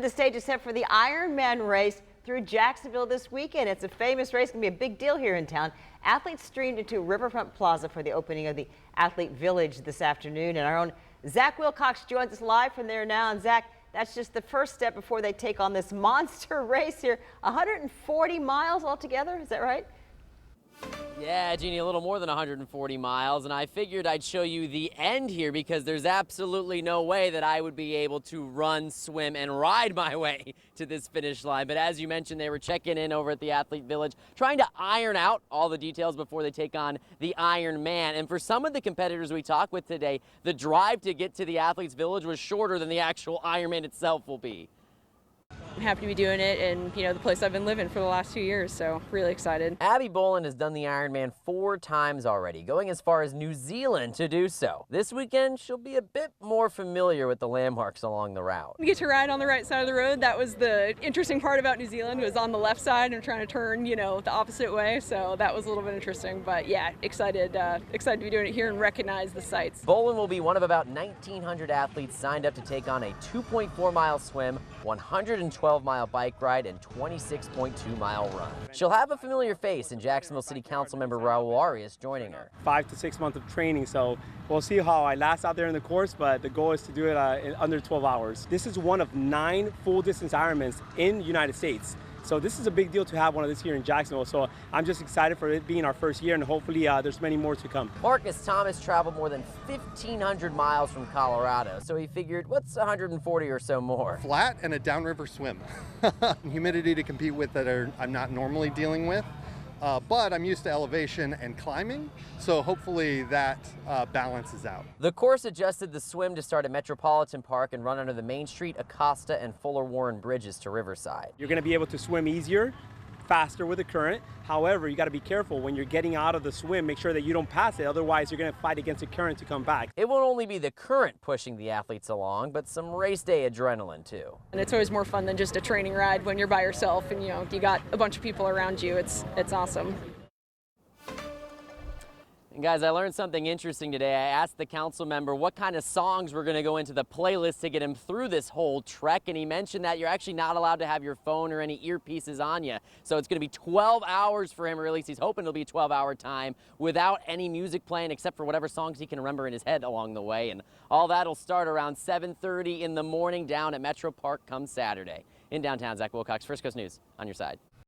The stage is set for the Ironman race through Jacksonville this weekend. It's a famous race, going to be a big deal here in town. Athletes streamed into Riverfront Plaza for the opening of the Athlete Village this afternoon. And our own Zach Wilcox joins us live from there now. And Zach, that's just the first step before they take on this monster race here. 140 miles altogether, is that right? Yeah, Jeannie, a little more than 140 miles, and I figured I'd show you the end here because there's absolutely no way that I would be able to run, swim, and ride my way to this finish line. But as you mentioned, they were checking in over at the Athlete Village, trying to iron out all the details before they take on the Ironman. And for some of the competitors we talked with today, the drive to get to the Athletes Village was shorter than the actual Ironman itself will be. I'm happy to be doing it in, the place I've been living for the last 2 years, so really excited. Abby Boland has done the Ironman 4 times already, going as far as New Zealand to do so. This weekend, she'll be a bit more familiar with the landmarks along the route. We get to ride on the right side of the road. That was the interesting part about New Zealand, was on the left side and trying to turn, the opposite way, so that was a little bit interesting. But yeah, excited to be doing it here and recognize the sights. Boland will be one of about 1,900 athletes signed up to take on a 2.4-mile swim, 112-mile bike ride, and 26.2-mile run. She'll have a familiar face in Jacksonville City Council member Raul Arias joining her. 5 to 6 months of training, so we'll see how I last out there in the course, but the goal is to do it in under 12 hours. This is one of 9 full-distance Ironmans in the United States. So this is a big deal to have one of this here in Jacksonville. So I'm just excited for it being our first year, and hopefully there's many more to come. Marcus Thomas traveled more than 1,500 miles from Colorado, so he figured, what's 140 or so more? Flat and a downriver swim. Humidity to compete with that I'm not normally dealing with. But I'm used to elevation and climbing, so hopefully that balances out. The course adjusted the swim to start at Metropolitan Park and run under the Main Street, Acosta, and Fuller Warren bridges to Riverside. You're going to be able to swim easier, faster with the current. However, you got to be careful when you're getting out of the swim. Make sure that you don't pass it, otherwise you're going to fight against the current to come back. It won't only be the current pushing the athletes along, but some race day adrenaline too. And it's always more fun than just a training ride when you're by yourself and you got a bunch of people around you. It's awesome. And guys, I learned something interesting today. I asked the council member what kind of songs were going to go into the playlist to get him through this whole trek, and he mentioned that you're actually not allowed to have your phone or any earpieces on you. So it's going to be 12 hours for him, or at least he's hoping it'll be a 12-hour time without any music playing except for whatever songs he can remember in his head along the way. And all that'll start around 7:30 in the morning down at Metro Park come Saturday. In downtown, Zach Wilcox, First Coast News, on your side.